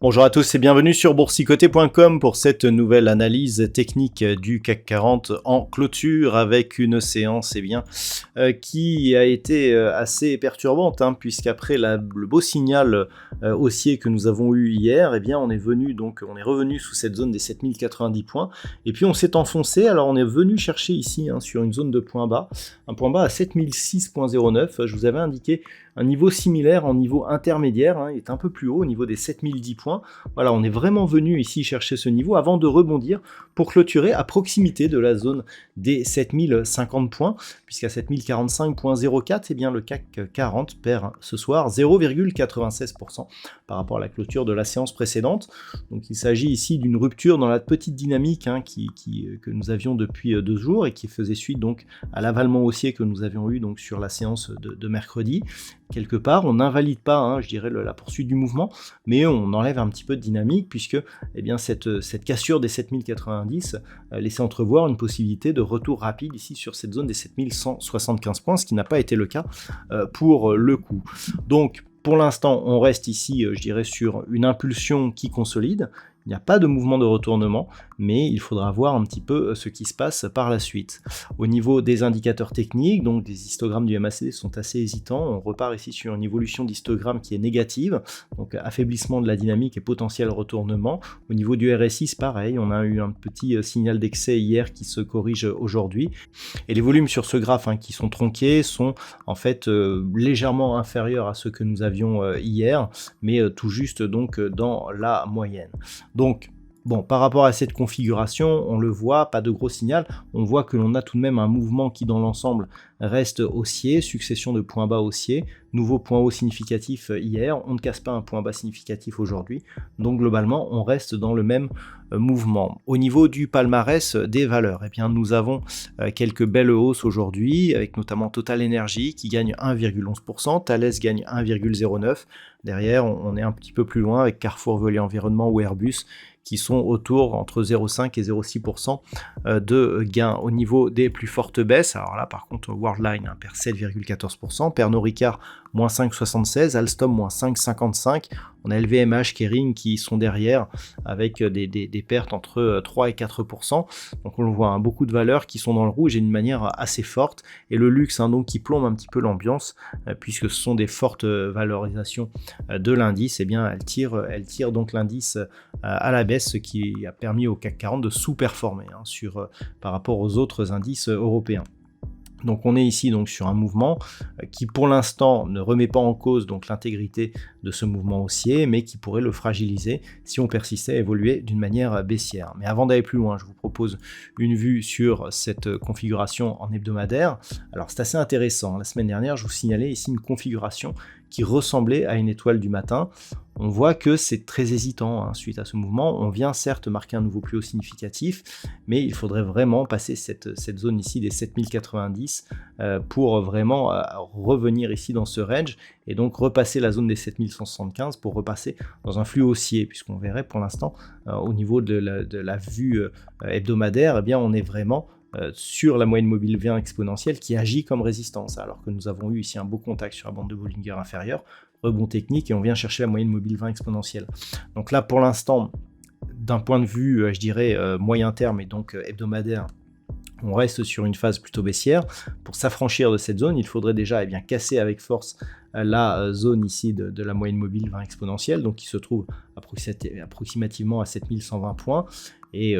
Bonjour à tous et bienvenue sur boursicoté.com pour cette nouvelle analyse technique du CAC 40 en clôture avec une séance qui a été assez perturbante puisqu'après le beau signal haussier que nous avons eu hier, on est revenu sous cette zone des 7090 points et puis on s'est enfoncé. Alors on est venu chercher ici sur une zone de point bas, un point bas à 7006.09. Je vous avais indiqué un niveau similaire en niveau intermédiaire, il est un peu plus haut au niveau des 7010 points. Voilà, on est vraiment venu ici chercher ce niveau avant de rebondir pour clôturer à proximité de la zone des 7050 points, puisqu'à 7045.04, le CAC 40 perd ce soir 0,96% par rapport à la clôture de la séance précédente. Donc il s'agit ici d'une rupture dans la petite dynamique que nous avions depuis 2 jours et qui faisait suite donc à l'avalement haussier que nous avions eu donc sur la séance de mercredi. Quelque part, on n'invalide pas, la poursuite du mouvement, mais on enlève un petit peu de dynamique puisque cette cassure des 7090 laissait entrevoir une possibilité de retour rapide ici sur cette zone des 7175 points, ce qui n'a pas été le cas pour le coup. Donc, pour l'instant, on reste ici, sur une impulsion qui consolide. Il n'y a pas de mouvement de retournement, mais il faudra voir un petit peu ce qui se passe par la suite. Au niveau des indicateurs techniques, donc des histogrammes du MACD sont assez hésitants. On repart ici sur une évolution d'histogramme qui est négative, donc affaiblissement de la dynamique et potentiel retournement. Au niveau du RSI, pareil, on a eu un petit signal d'excès hier qui se corrige aujourd'hui. Et les volumes sur ce graphe qui sont tronqués sont en fait légèrement inférieurs à ceux que nous avions hier, mais tout juste donc dans la moyenne. Donc, par rapport à cette configuration, on le voit, pas de gros signal. On voit que l'on a tout de même un mouvement qui, dans l'ensemble, reste haussier, succession de points bas haussiers, nouveau point haut significatif hier, on ne casse pas un point bas significatif aujourd'hui. Donc, globalement, on reste dans le même mouvement. Au niveau du palmarès des valeurs, nous avons quelques belles hausses aujourd'hui, avec notamment Total Energy qui gagne 1,11%, Thales gagne 1,09%. Derrière, on est un petit peu plus loin avec Carrefour Voilier Environnement ou Airbus qui sont autour entre 0,5 et 0,6% de gains. Au niveau des plus fortes baisses, alors là par contre Worldline perd 7,14%, Pernod Ricard moins 5,76%, Alstom moins 5,55%, on a LVMH, Kering qui sont derrière avec des pertes entre 3 et 4%, donc on le voit, beaucoup de valeurs qui sont dans le rouge et d'une manière assez forte, et le luxe donc qui plombe un petit peu l'ambiance, puisque ce sont des fortes valorisations de l'indice, elle tire donc l'indice à la baisse, ce qui a permis au CAC 40 de sous-performer par rapport aux autres indices européens. Donc on est ici donc sur un mouvement qui pour l'instant ne remet pas en cause donc l'intégrité de ce mouvement haussier, mais qui pourrait le fragiliser si on persistait à évoluer d'une manière baissière. Mais avant d'aller plus loin, je vous propose une vue sur cette configuration en hebdomadaire. Alors c'est assez intéressant, la semaine dernière je vous signalais ici une configuration qui ressemblait à une étoile du matin. On voit que c'est très hésitant suite à ce mouvement. On vient certes marquer un nouveau plus haut significatif, mais il faudrait vraiment passer cette zone ici des 7090 pour vraiment revenir ici dans ce range et donc repasser la zone des 7175 pour repasser dans un flux haussier, puisqu'on verrait pour l'instant au niveau de la vue hebdomadaire, on est vraiment sur la moyenne mobile 20 exponentielle qui agit comme résistance, alors que nous avons eu ici un beau contact sur la bande de Bollinger inférieure, rebond technique, et on vient chercher la moyenne mobile 20 exponentielle. Donc là, pour l'instant, d'un point de vue, moyen terme et donc hebdomadaire, on reste sur une phase plutôt baissière. Pour s'affranchir de cette zone, il faudrait déjà casser avec force la zone ici de la moyenne mobile 20 exponentielle, donc qui se trouve approximativement à 7120 points, et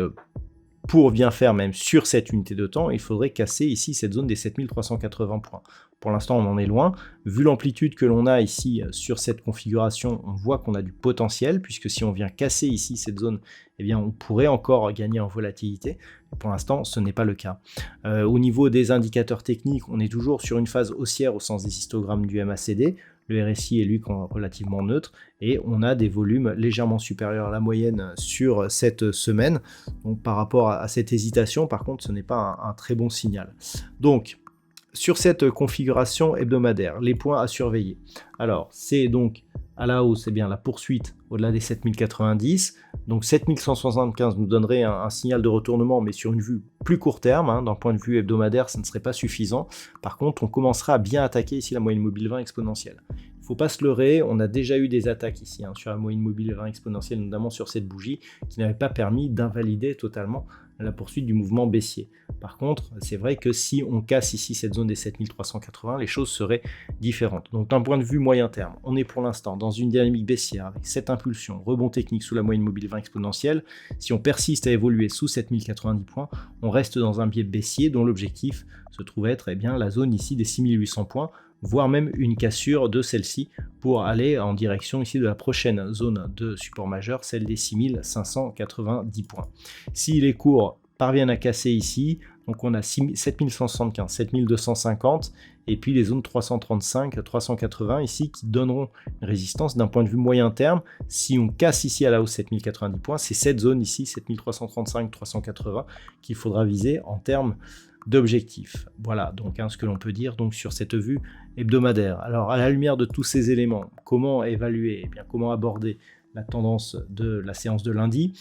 pour bien faire même sur cette unité de temps, il faudrait casser ici cette zone des 7380 points. Pour l'instant, on en est loin. Vu l'amplitude que l'on a ici sur cette configuration, on voit qu'on a du potentiel, puisque si on vient casser ici cette zone, on pourrait encore gagner en volatilité. Pour l'instant, ce n'est pas le cas. Au niveau des indicateurs techniques, on est toujours sur une phase haussière au sens des histogrammes du MACD. le RSI est lui relativement neutre, et on a des volumes légèrement supérieurs à la moyenne sur cette semaine. Donc par rapport à cette hésitation, par contre, ce n'est pas un très bon signal. Donc, sur cette configuration hebdomadaire, les points à surveiller. Alors, c'est donc à la hausse, c'est bien la poursuite au-delà des 7090. Donc 7175 nous donnerait un signal de retournement, mais sur une vue plus court terme. D'un point de vue hebdomadaire, ça ne serait pas suffisant. Par contre, on commencera à bien attaquer ici la moyenne mobile 20 exponentielle. Il ne faut pas se leurrer, on a déjà eu des attaques ici sur la moyenne mobile 20 exponentielle, notamment sur cette bougie, qui n'avait pas permis d'invalider totalement la poursuite du mouvement baissier. Par contre, c'est vrai que si on casse ici cette zone des 7380, les choses seraient différentes. Donc d'un point de vue moyen terme, on est pour l'instant dans une dynamique baissière avec cette impulsion, rebond technique sous la moyenne mobile 20 exponentielle. Si on persiste à évoluer sous 7090 points, on reste dans un biais baissier dont l'objectif se trouve être la zone ici des 6800 points, voire même une cassure de celle-ci pour aller en direction ici de la prochaine zone de support majeur, celle des 6590 points. Si les cours parviennent à casser ici, donc on a 7175, 7250, et puis les zones 335, 380 ici qui donneront une résistance d'un point de vue moyen terme. Si on casse ici à la hausse 7090 points, c'est cette zone ici, 7335, 380, qu'il faudra viser en termes d'objectifs. Voilà donc ce que l'on peut dire donc sur cette vue hebdomadaire. Alors à la lumière de tous ces éléments, comment évaluer, comment aborder la tendance de la séance de lundi?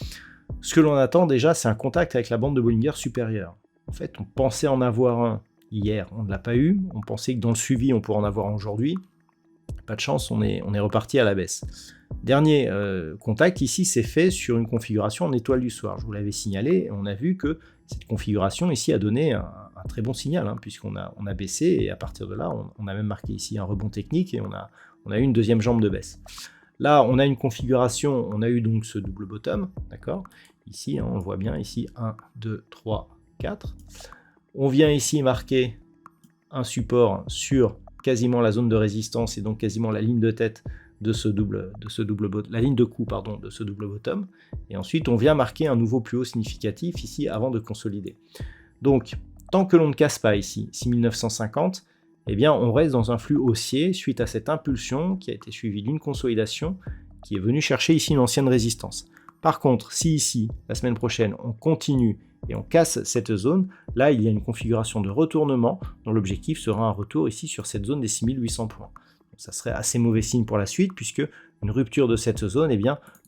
Ce que l'on attend déjà, c'est un contact avec la bande de Bollinger supérieure. En fait, on pensait en avoir un hier, on ne l'a pas eu. On pensait que dans le suivi, on pourrait en avoir un aujourd'hui. Pas de chance, on est reparti à la baisse. Dernier contact ici, c'est fait sur une configuration en étoile du soir. Je vous l'avais signalé, et on a vu que cette configuration ici a donné un très bon signal, puisqu'on a baissé, et à partir de là, on a même marqué ici un rebond technique, et on a eu une deuxième jambe de baisse. Là, on a une configuration, on a eu donc ce double bottom, d'accord? Ici, on le voit bien, ici, 1, 2, 3, 4. On vient ici marquer un support sur quasiment la zone de résistance, et donc quasiment la ligne de tête de ce double la ligne de coup, pardon, de ce double bottom. Et ensuite, on vient marquer un nouveau plus haut significatif ici avant de consolider. Donc, tant que l'on ne casse pas ici 6950, on reste dans un flux haussier suite à cette impulsion qui a été suivie d'une consolidation qui est venue chercher ici une ancienne résistance. Par contre, si ici, la semaine prochaine, on continue et on casse cette zone, là, il y a une configuration de retournement dont l'objectif sera un retour ici sur cette zone des 6800 points. Donc, ça serait assez mauvais signe pour la suite, puisque une rupture de cette zone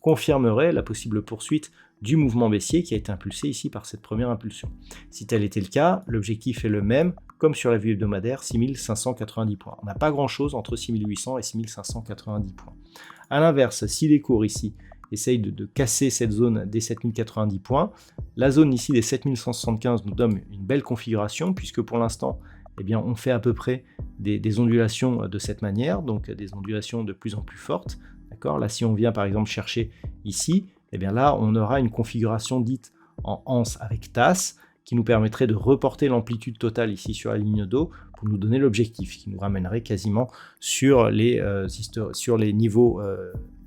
confirmerait la possible poursuite du mouvement baissier qui a été impulsé ici par cette première impulsion. Si tel était le cas, l'objectif est le même, comme sur la vue hebdomadaire, 6590 points. On n'a pas grand-chose entre 6800 et 6590 points. A l'inverse, si les cours ici essayent de casser cette zone des 7090 points, la zone ici des 7175 nous donne une belle configuration, puisque pour l'instant, on fait à peu près des ondulations de cette manière, donc des ondulations de plus en plus fortes. D'accord ? Là, si on vient par exemple chercher ici, là, on aura une configuration dite en anse avec tasse, qui nous permettrait de reporter l'amplitude totale ici sur la ligne d'eau pour nous donner l'objectif, qui nous ramènerait quasiment sur les niveaux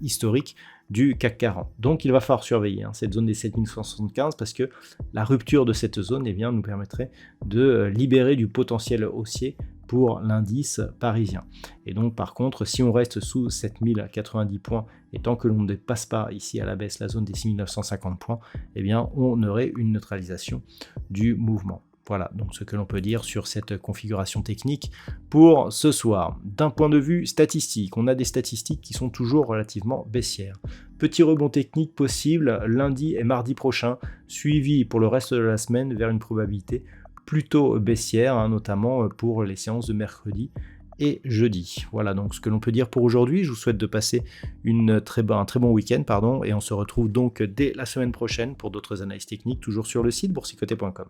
historiques du CAC 40. Donc il va falloir surveiller cette zone des 7175, parce que la rupture de cette zone nous permettrait de libérer du potentiel haussier pour l'indice parisien. Et donc par contre, si on reste sous 7090 points, et tant que l'on ne dépasse pas ici à la baisse la zone des 6950 points, on aurait une neutralisation du mouvement. Voilà donc ce que l'on peut dire sur cette configuration technique pour ce soir. D'un point de vue statistique, on a des statistiques qui sont toujours relativement baissières. Petit rebond technique possible lundi et mardi prochain, suivi pour le reste de la semaine vers une probabilité plutôt baissière, notamment pour les séances de mercredi et jeudi. Voilà donc ce que l'on peut dire pour aujourd'hui. Je vous souhaite de passer un très bon week-end, et on se retrouve donc dès la semaine prochaine pour d'autres analyses techniques, toujours sur le site boursicoté.com.